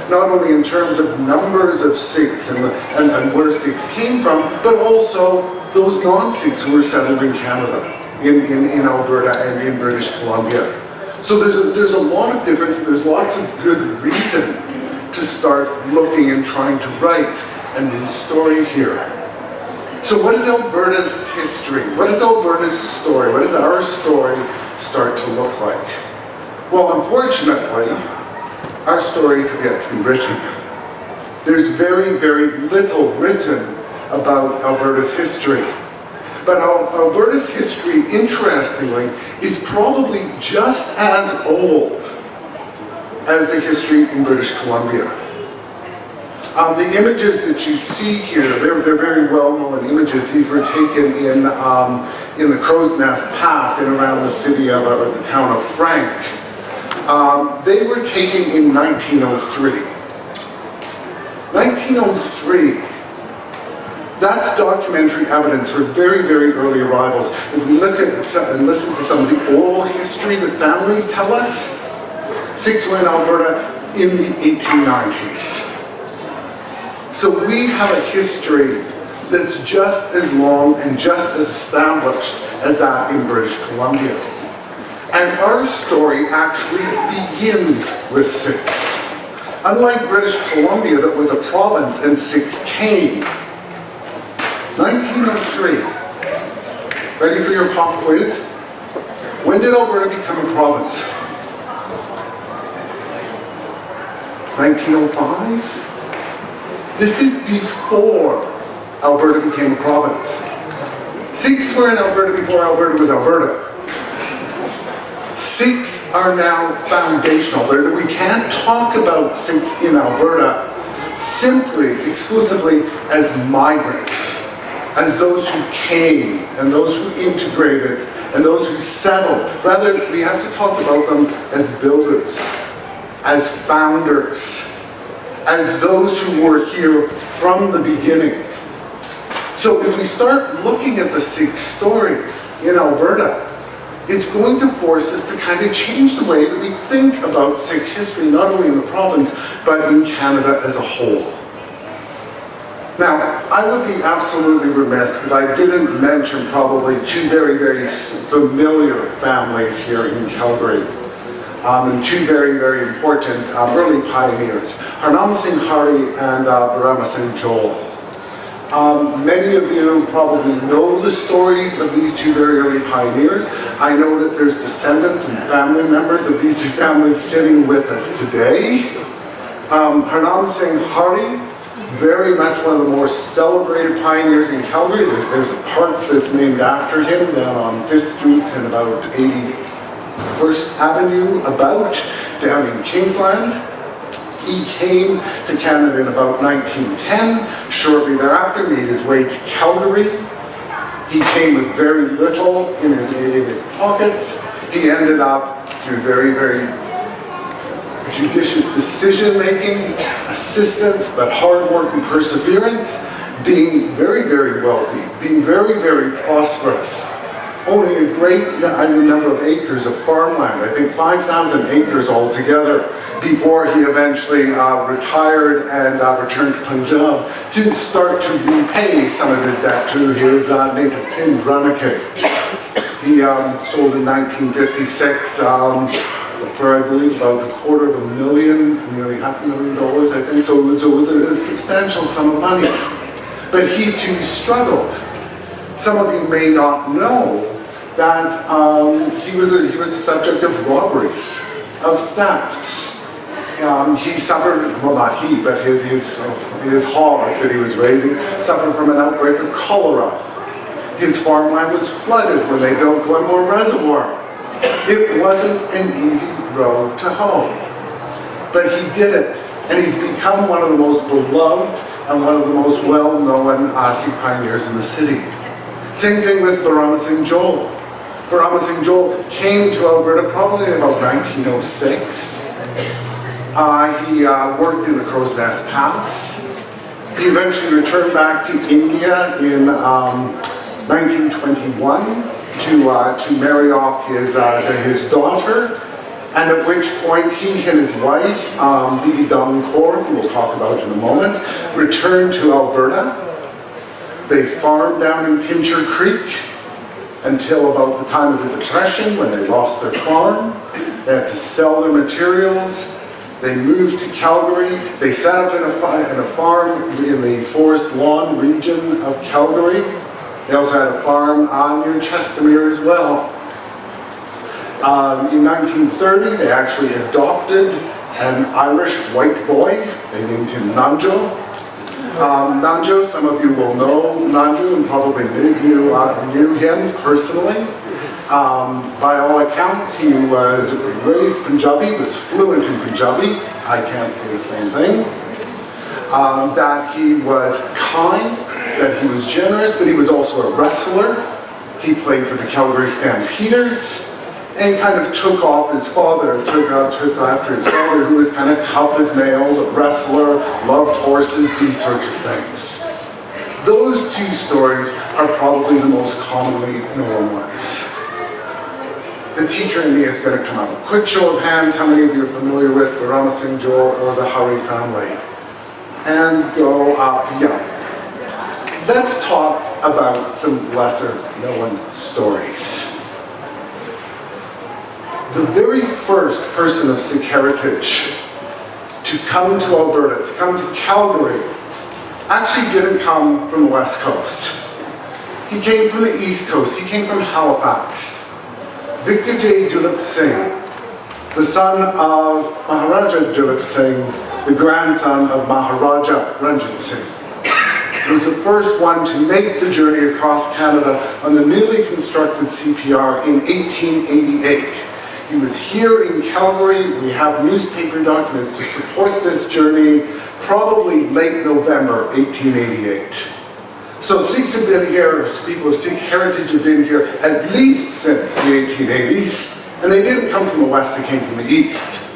not only in terms of numbers of Sikhs and where Sikhs came from, but also those non-Sikhs who were settled in Canada, in Alberta and in British Columbia. So there's a lot of difference, and there's lots of good reason to start looking and trying to write a new story here. So what is Alberta's history? What is Alberta's story? What does our story start to look like? Well, unfortunately, our stories have yet to be written. There's very, very little written about Alberta's history. But Alberta's history, interestingly, is probably just as old as the history in British Columbia. The images that you see here, they're very well-known images. These were taken in the Crow's Nest Pass in around the city of, or the town of Frank. They were taken in 1903. 1903. That's documentary evidence for very, very early arrivals. If we look at and listen to some of the oral history that families tell us, Sikhs were in Alberta in the 1890s. So we have a history that's just as long and just as established as that in British Columbia. And our story actually begins with Sikhs. Unlike British Columbia, that was a province and Sikhs came. 1903. Ready for your pop quiz? When did Alberta become a province? 1905? This is before Alberta became a province. Sikhs were in Alberta before Alberta was Alberta. Sikhs are now foundational. We can't talk about Sikhs in Alberta simply, exclusively as migrants, as those who came, and those who integrated, and those who settled. Rather, we have to talk about them as builders, as founders, as those who were here from the beginning. So if we start looking at the Sikh stories in Alberta, it's going to force us to kind of change the way that we think about Sikh history, not only in the province, but in Canada as a whole. Now, I would be absolutely remiss if I didn't mention probably two very, very familiar families here in Calgary, and two very, very important early pioneers, Harnam Singh Halley and Singh Joel. Many of you probably know the stories of these two very early pioneers. I know that there's descendants and family members of these two families sitting with us today. Harnam Singh Halley, very much one of the more celebrated pioneers in Calgary. There's a park that's named after him down on 5th Street and about 81st Avenue, down in Kingsland. He came to Canada in about 1910. Shortly thereafter, made his way to Calgary. He came with very little in his pockets. He ended up, through very, very judicious decision-making, assistance, but hard work and perseverance, being very, very wealthy, being very, very prosperous, owning a great number of acres of farmland, I think 5,000 acres altogether, before he eventually retired and returned to Punjab to start to repay some of his debt to his native Pindranake. He sold in 1956 for, I believe, about $250,000, nearly $500,000, I think. So it was a substantial sum of money. But he too struggled. Some of you may not know that he was a subject of robberies, of thefts. He suffered, well, not he, but his hogs that he was raising suffered from an outbreak of cholera. His farmland was flooded when they built Glenmore Reservoir. It wasn't an easy road to hoe, but he did it, and he's become one of the most beloved and one of the most well-known Sikh pioneers in the city. Same thing with Harnam Singh Joel. Harnam Singh Joel came to Alberta probably in about 1906. He worked in the Crow's Nest Pass. He eventually returned back to India in 1921 to marry off his daughter, and at which point he and his wife, Bibi Kaur, who we'll talk about in a moment, returned to Alberta. They farmed down in Pincher Creek until about the time of the Depression, when they lost their farm. They had to sell their materials. They moved to Calgary. They set up in a farm in the Forest Lawn region of Calgary. They also had a farm near Chestermere as well. In 1930, they actually adopted an Irish white boy. They named him Nanjo. Nanjo, some of you will know Nanjo and probably knew him personally. By all accounts, he was raised Punjabi, was fluent in Punjabi. I can't say the same thing. That he was kind, that he was generous, but he was also a wrestler. He played for the Calgary Stampeders, and kind of took off his father, took after his father, who was kind of tough as nails, a wrestler, loved horses, these sorts of things. Those two stories are probably the most commonly known ones. The teacher in me is going to come up. Quick show of hands, how many of you are familiar with Harnam Singh Joel or the Hurry family? Hands go up, yeah. Let's talk about some lesser known stories. The very first person of Sikh heritage to come to Alberta, to come to Calgary, actually didn't come from the West Coast. He came from the East Coast. He came from Halifax. Victor J. Daljeet Singh, the son of Maharaja Daljeet Singh, the grandson of Maharaja Ranjit Singh, was the first one to make the journey across Canada on the newly constructed CPR in 1888. He was here in Calgary. We have newspaper documents to support this journey, probably late November 1888. So Sikhs have been here, people of Sikh heritage have been here at least since the 1880s, and they didn't come from the West, they came from the East.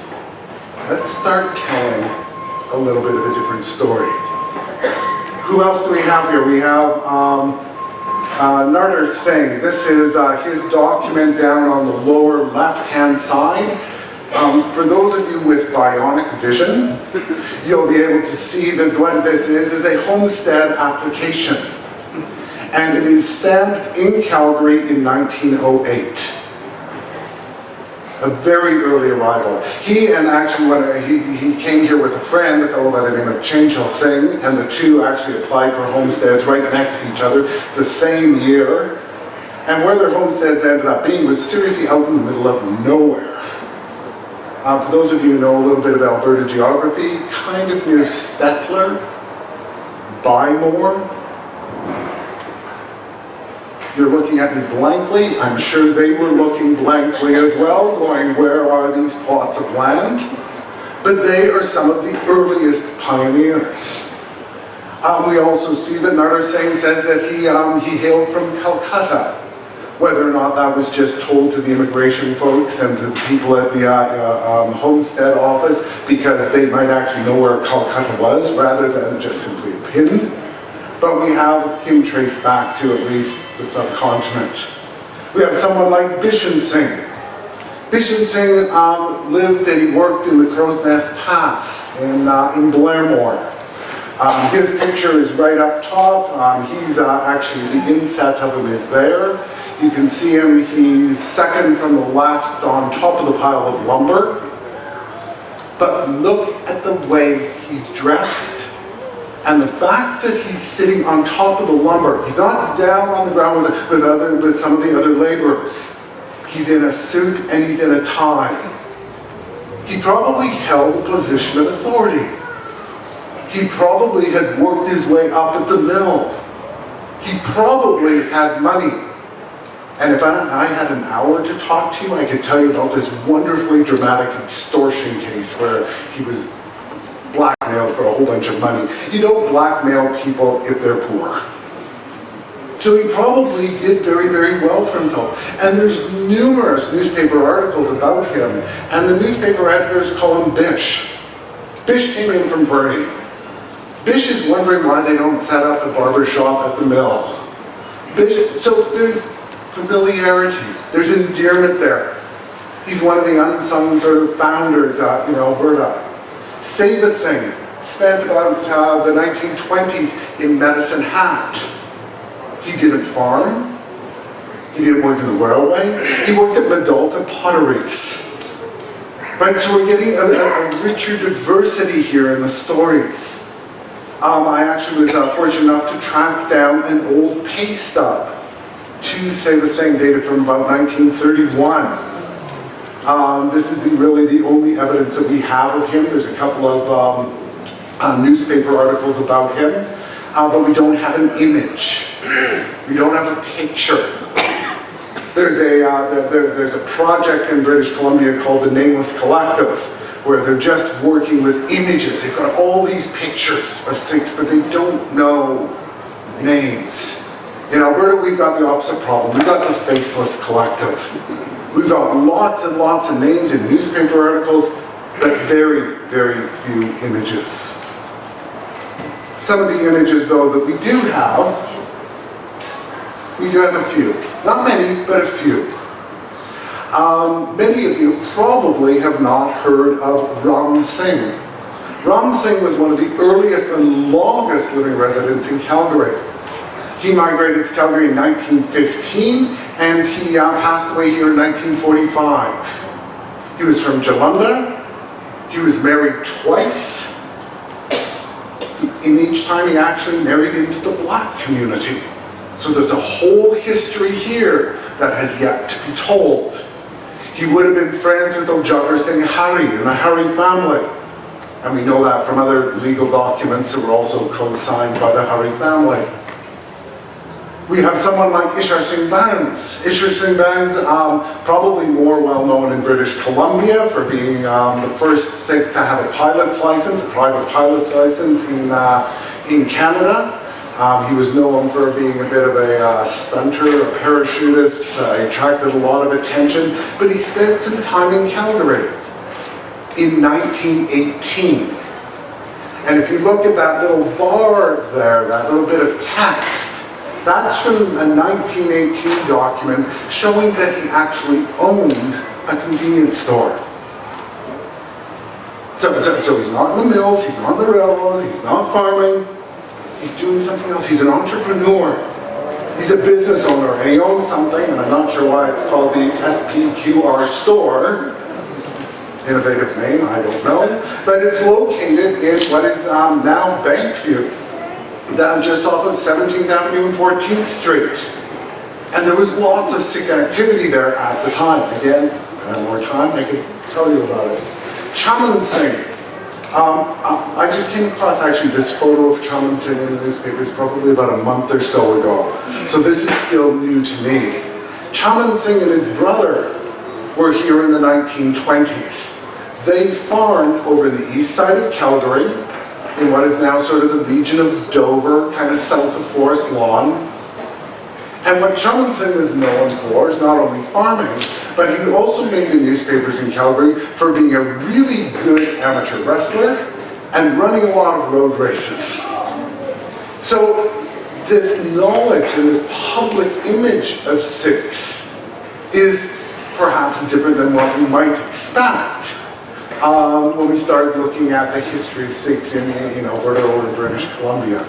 Let's start telling a little bit of a different story. Who else do we have here? We have Nameless Singh. This is his document down on the lower left-hand side. For those of you with bionic vision, you'll be able to see that what this is a homestead application. And it is stamped in Calgary in 1908. A very early arrival. He and actually, he came here with a friend, a fellow by the name of Changel Singh, and the two actually applied for homesteads right next to each other the same year. And where their homesteads ended up being was seriously out in the middle of nowhere. For those of you who know a little bit of Alberta geography, kind of near Stettler, Bymore. You're looking at me blankly. I'm sure they were looking blankly as well, going, where are these plots of land? But they are some of the earliest pioneers. We also see that Nader Singh says that he hailed from Calcutta. Whether or not that was just told to the immigration folks and to the people at the Homestead office because they might actually know where Calcutta was rather than just simply a pin. But we have him traced back to at least the subcontinent. We have someone like Bishan Singh. Bishan Singh lived and he worked in the Crow's Nest Pass in Blairmore. His picture is right up top. He's actually, the inset of him is there. You can see him, he's second from the left on top of the pile of lumber. But look at the way he's dressed. And the fact that he's sitting on top of the lumber, he's not down on the ground with some of the other laborers. He's in a suit and he's in a tie. He probably held a position of authority. He probably had worked his way up at the mill. He probably had money. And if I had an hour to talk to you, I could tell you about this wonderfully dramatic extortion case where he was blackmailed for a whole bunch of money. You don't blackmail people if they're poor. So he probably did very, very well for himself. And there's numerous newspaper articles about him, and the newspaper editors call him Bish. Bish came in from Verney. Bish is wondering why they don't set up a barber shop at the mill. So there's familiarity, there's endearment there. He's one of the unsung sort of founders in Alberta. Seva Singh spent about the 1920s in Medicine Hat. He didn't farm, he didn't work in the railway, he worked at Medalta Potteries. Right, so we're getting a richer diversity here in the stories. I actually was fortunate enough to track down an old pay stub to Seva Singh, dated from about 1931. This is really the only evidence that we have of him. There's a couple of newspaper articles about him, but we don't have an image. We don't have a picture. There's a project in British Columbia called the Nameless Collective, where they're just working with images. They've got all these pictures of Sikhs, but they don't know names. In Alberta, we've got the opposite problem. We've got the Faceless Collective. We've got lots and lots of names in newspaper articles, but very, very few images. Some of the images, though, that we do have a few. Not many, but a few. Many of you probably have not heard of Ram Singh. Ram Singh was one of the earliest and longest living residents in Calgary. He migrated to Calgary in 1915, and he passed away here in 1945. He was from Jalandhar. He was married twice. In each time he actually married into the black community. So there's a whole history here that has yet to be told. He would have been friends with Ojagir Singh Hari and the Hari family. And we know that from other legal documents that were also co-signed by the Hari family. We have someone like Ishar Singh Bains. Ishar Singh Bains, probably more well known in British Columbia for being the first Sikh to have a pilot's license, a private pilot's license in Canada. He was known for being a bit of a stunter, a parachutist. He attracted a lot of attention, but he spent some time in Calgary in 1918. And if you look at that little bar there, that little bit of text, that's from a 1918 document showing that he actually owned a convenience store. So he's not in the mills, he's not in the railroads, he's not farming. He's doing something else. He's an entrepreneur. He's a business owner, and he owns something, and I'm not sure why it's called the SPQR store. Innovative name, I don't know. But it's located in what is now Bankview, down just off of 17th Avenue and 14th Street. And there was lots of Sikh activity there at the time. Again, if I had more time, I could tell you about it. Chaman Singh. I just came across actually this photo of Chaman Singh in the newspapers probably about a month or so ago. So this is still new to me. Chaman Singh and his brother were here in the 1920s. They farmed over the east side of Calgary, in what is now sort of the region of Dover, kind of south of Forest Lawn. And what Chaman Singh is known for is not only farming, but he also made the newspapers in Calgary for being a really good amateur wrestler and running a lot of road races. So this knowledge and this public image of Sikhs is perhaps different than what we might expect when we start looking at the history of Sikhs in Alberta or in British Columbia.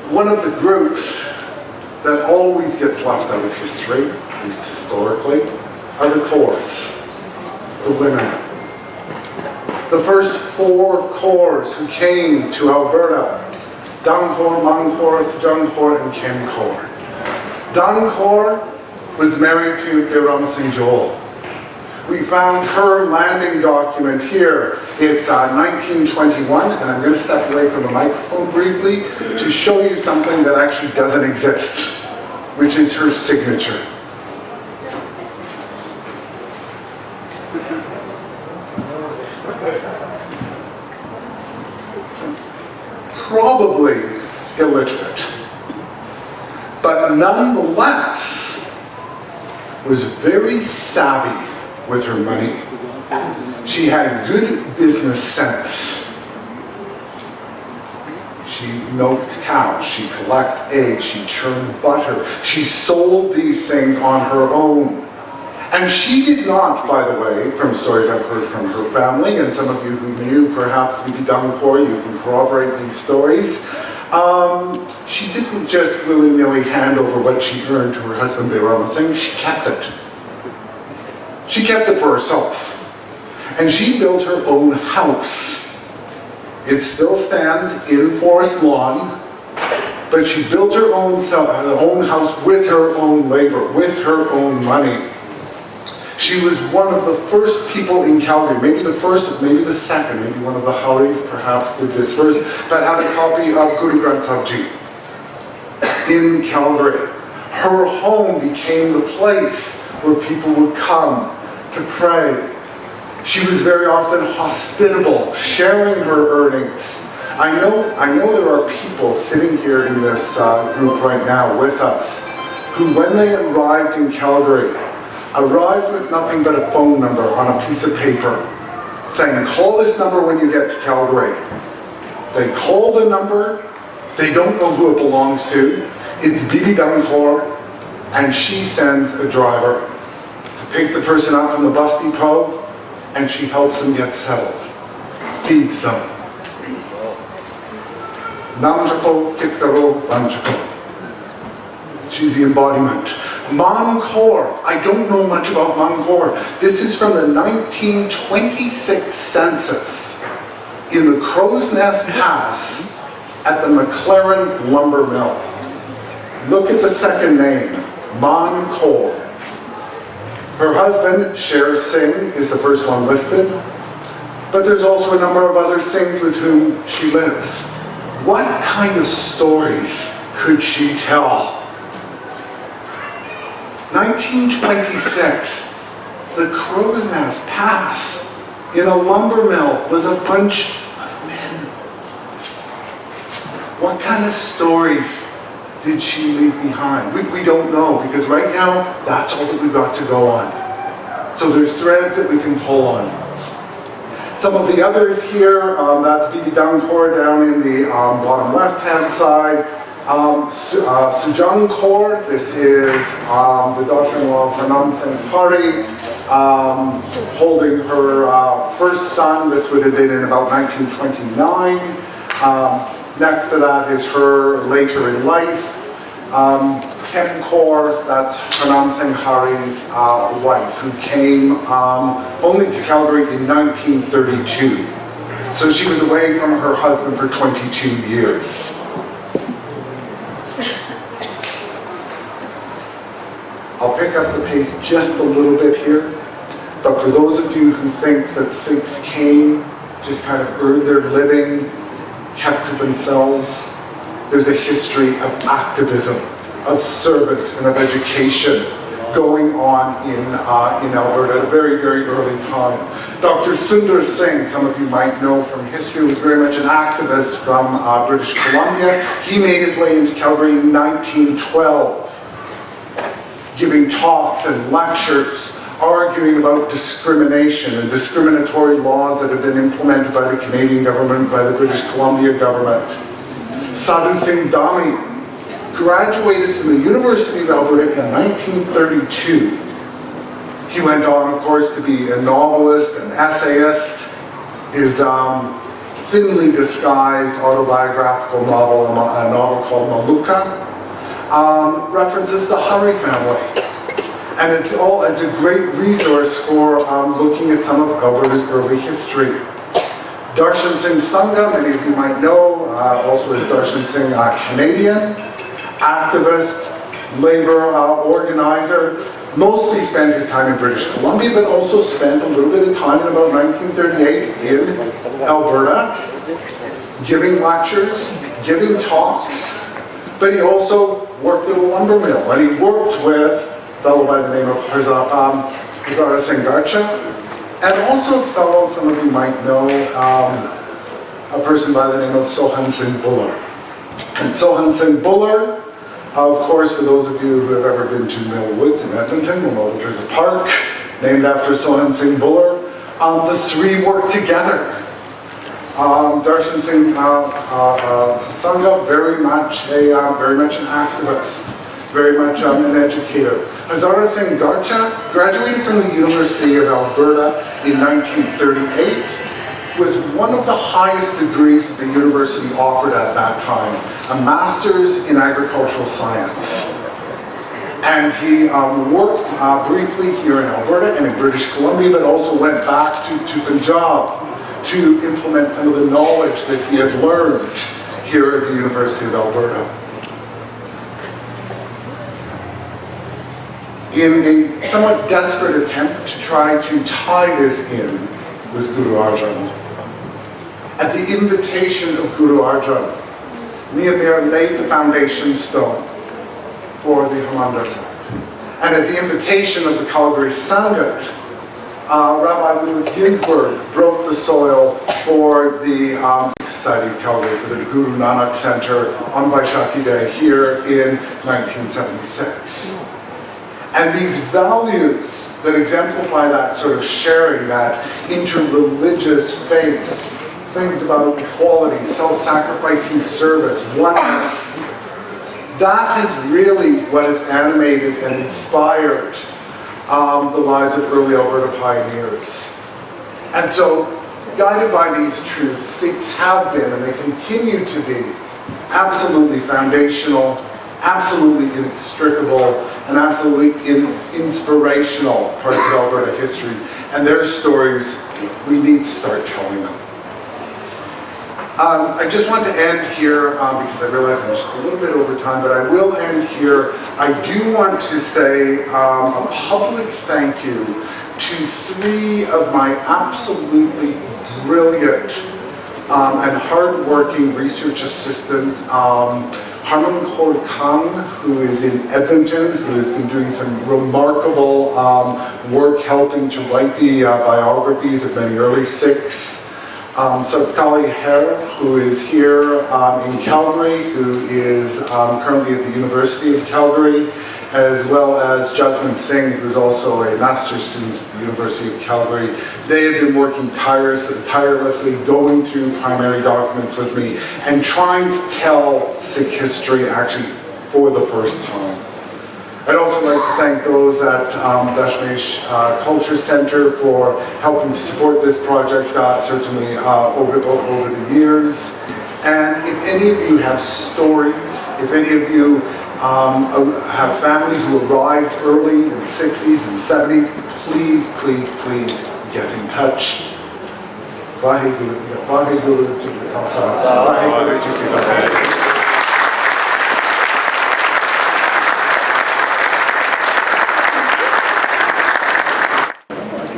One of the groups that always gets left out of history, at least historically, are the Kaurs, the women. The first 4 Kaurs who came to Alberta, Dan Kaur, Man Kaur, Sujang Kaur, and Kim Kaur. Dan Kaur was married to Ram Singh Joel. We found her landing document here. It's 1921, and I'm going to step away from the microphone briefly to show you something that actually doesn't exist, which is her signature. Probably illiterate, but nonetheless was very savvy with her money. She had good business sense. She milked cows, she collected eggs, she churned butter. She sold these things on her own. And she did not, by the way, from stories I've heard from her family, and some of you who knew perhaps Bibi Dan Kaur, you can corroborate these stories. She didn't just willy-nilly hand over what she earned to her husband, Ram Singh. She kept it. She kept it for herself. And she built her own house. It still stands in Forest Lawn, but she built her own house with her own labor, with her own money. She was one of the first people in Calgary, maybe the first, maybe the second, maybe one of the Halleys perhaps did this first, but had a copy of Guru Arjan in Calgary. Her home became the place where people would come to pray. She was very often hospitable, sharing her earnings. I know there are people sitting here in this group right now with us who, when they arrived in Calgary, arrived with nothing but a phone number on a piece of paper, saying, call this number when you get to Calgary. They call the number, they don't know who it belongs to. It's Bibi Dan Kaur, and she sends a driver to pick the person up from the bus depot, and she helps them get settled, feeds them. Namjako, Kitkaro, Vanjako. She's the embodiment. Man Kaur, I don't know much about Man Kaur. This is from the 1926 census in the Crow's Nest Pass at the McLaren Lumber Mill. Look at the second name, Man Kaur. Her husband, Sher Singh, is the first one listed, but there's also a number of other Singhs with whom she lives. What kind of stories could she tell? 1926, the Crow's Nest Pass in a lumber mill with a bunch of men. What kind of stories did she leave behind? We don't know, because right now, that's all that we've got to go on. So there's threads that we can pull on. Some of the others here, that's Bibi Dan Kaur down in the bottom left-hand side. Sujang Kaur, this is the daughter-in-law of Harnam Singh, holding her first son. This would have been in about 1929. Next to that is her later in life. Kim Kaur, that's Harnam Singh Hari's wife, who came only to Calgary in 1932. So she was away from her husband for 22 years. A I'll pick up the pace just a little bit here. But for those of you who think that Sikhs came, just kind of earned their living, kept to themselves, there's a history of activism, of service, and of education going on in Alberta at a very, very early time. Dr. Surjit Singh, some of you might know from history, was very much an activist from British Columbia. He made his way into Calgary in 1912, giving talks and lectures, arguing about discrimination and discriminatory laws that had been implemented by the Canadian government, by the British Columbia government. Sadhu Singh Dhami graduated from the University of Alberta in 1932. He went on, of course, to be a novelist, an essayist. His thinly disguised autobiographical novel, a novel called Maluka, references the Halley family. And it's a great resource for looking at some of Alberta's early history. Darshan Singh Sangha, many of you might know, also is Darshan Singh Canadian, activist, labor organizer, mostly spent his time in British Columbia, but also spent a little bit of time in about 1938 in Alberta, giving lectures, giving talks, but he also worked at a lumber mill, and he worked with a fellow by the name of Harjot Singh, and also a fellow, some of you might know, a person by the name of Sohan Singh Buller. And Sohan Singh Buller, of course, for those of you who have ever been to Mill Woods in Edmonton, will know that there's a park named after Sohan Singh Buller. The three worked together. Darshan Singh Sangha, very much an activist, very much an educator. Harjot Singh Grewal graduated from the University of Alberta in 1938 with one of the highest degrees that the university offered at that time, a master's in agricultural science. And he worked briefly here in Alberta and in British Columbia, but also went back to Punjab to implement some of the knowledge that he had learned here at the University of Alberta. In a somewhat desperate attempt to try to tie this in with Guru Arjan, at the invitation of Guru Arjan, Nehemiah laid the foundation stone for the Harmandir Sahib. And at the invitation of the Calgary Sangat, Rabbi Louis Ginsburg broke the soil for the Sikh Society of Calgary, for the Guru Nanak Center on Vaishakhi Day here in 1976. And these values that exemplify that sort of sharing, that interreligious faith, things about equality, self-sacrificing service, oneness, that is really what has animated and inspired the lives of early Alberta pioneers. And so, guided by these truths, Sikhs have been, and they continue to be, absolutely foundational, absolutely inextricable, and absolutely inspirational parts of Alberta histories. And their stories, we need to start telling them. I just want to end here, because I realize I'm just a little bit over time, but I will end here. I do want to say a public thank you to three of my absolutely brilliant and hard-working research assistants. Harnam Singh, who is in Edmonton, who has been doing some remarkable work helping to write the biographies of many early Sikhs. Kali Her, who is here in Calgary, who is currently at the University of Calgary, as well as Jasmine Singh, who is also a master's student at the University of Calgary. They have been working tirelessly, going through primary documents with me, and trying to tell Sikh history actually for the first time. I'd also like to thank those at Dashmesh Culture Center for helping to support this project, certainly over the years. And if any of you have stories, if any of you have family who arrived early in the 60s and 70s, please, please, please get in touch. Vaheguru Ji Ka Khalsa, Vaheguru Ji Ki Fateh.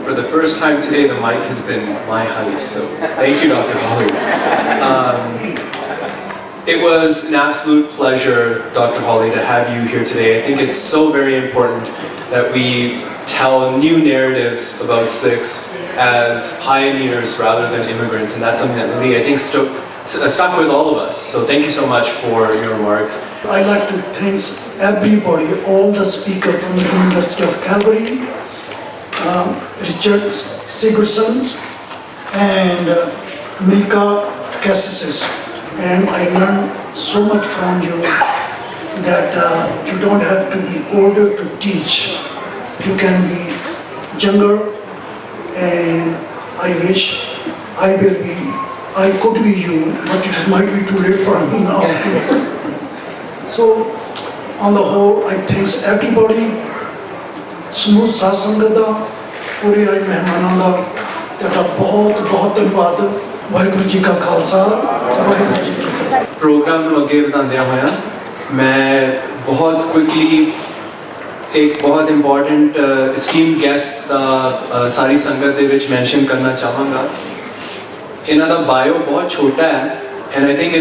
for the first time today, the mic has been my height, so thank you, Dr. Hawley. It was an absolute pleasure, Dr. Hawley, to have you here today. I think it's so very important that we tell new narratives about Sikhs as pioneers rather than immigrants, and that's something that really, I think, stuck with all of us. So thank you so much for your remarks. I'd like to thank everybody, all the speakers from the University of Calgary, Richard Sigurdson, and Mika Cassis. And I learned so much from you that you don't have to be older to teach. You can be younger, and I wish I could be you, but it might be too late for me now. So, on the whole, I thank everybody, ਸਮੂਹ ਸਾਧ ਸੰਗਤ ਦਾ, ਪੂਰੇ ਆਏ ਮਹਿਮਾਨਾਂ ਦਾ, ਤੁਹਾਡਾ ਬਹੁਤ ਬਹੁਤ ਧੰਨਵਾਦ। ਵਾਹਿਗੁਰੂ ਜੀ ਕਾ ਖਾਲਸਾ, ਵਾਹਿਗੁਰੂ ਜੀ ਕੀ ਫਤਿਹ। प्रोग्राम ਨੂੰ ਅੱਗੇ ਵਧਾਉਂਦਿਆਂ ਹੋਇਆ ਮੈਂ ਬਹੁਤ ਕੁਇਕਲੀ ਇੱਕ ਬਹੁਤ ਇੰਪੋਰਟੈਂਟ esteemed guest ਦਾ ਸਾਰੀ ਸੰਗਤ ਦੇ ਵਿੱਚ ਮੈਂਸ਼ਨ ਕਰਨਾ ਚਾਹਾਂਗਾ। ਇਹਨਾਂ ਦਾ ਬਾਇਓ ਬਹੁਤ ਛੋਟਾ ਹੈ, and I think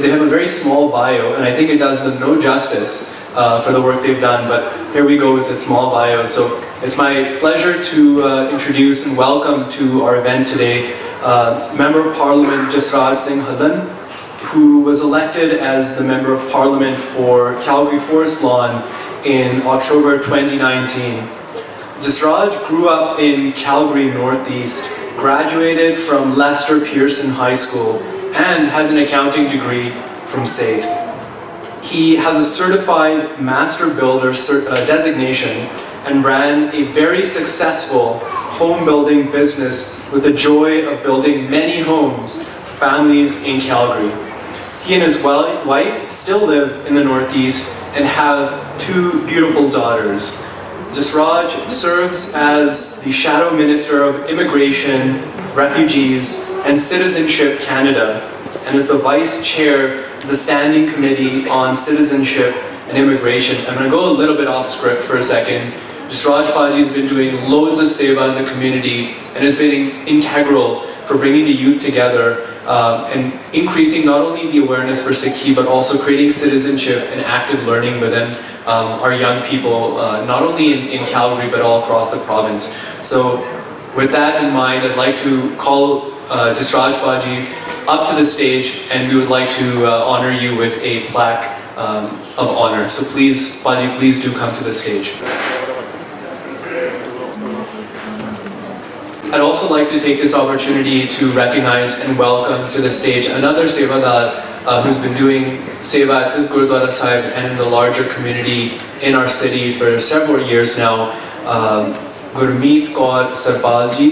they have a very small bio, and I think it does them no justice for the work they've done, but here we go with a small bio. So it's my pleasure to introduce and welcome to our event today Member of Parliament Jasraj Singh Hallan, who was elected as the Member of Parliament for Calgary Forest Lawn in October 2019. Jasraj grew up in Calgary Northeast, graduated from Lester Pearson High School, and has an accounting degree from SAIT. He has a certified master builder designation and ran a very successful home building business with the joy of building many homes for families in Calgary. He and his wife still live in the Northeast and have 2 beautiful daughters. Jasraj serves as the Shadow Minister of Immigration, Refugees and Citizenship Canada, and is the Vice Chair of the Standing Committee on Citizenship and Immigration. I'm going to go a little bit off script for a second. Jasraj Paji has been doing loads of seva in the community and has been integral for bringing the youth together and increasing not only the awareness for Sikhi but also creating citizenship and active learning within our young people, not only in Calgary but all across the province. So with that in mind, I'd like to call Jasraj Paji up to the stage, and we would like to honor you with a plaque of honor. So please, Paji, please do come to the stage. I'd also like to take this opportunity to recognize and welcome to the stage another Sevadar who's been doing seva at this Gurudwara Sahib and in the larger community in our city for several years now, Gurmeet Kaur Sarpal ji.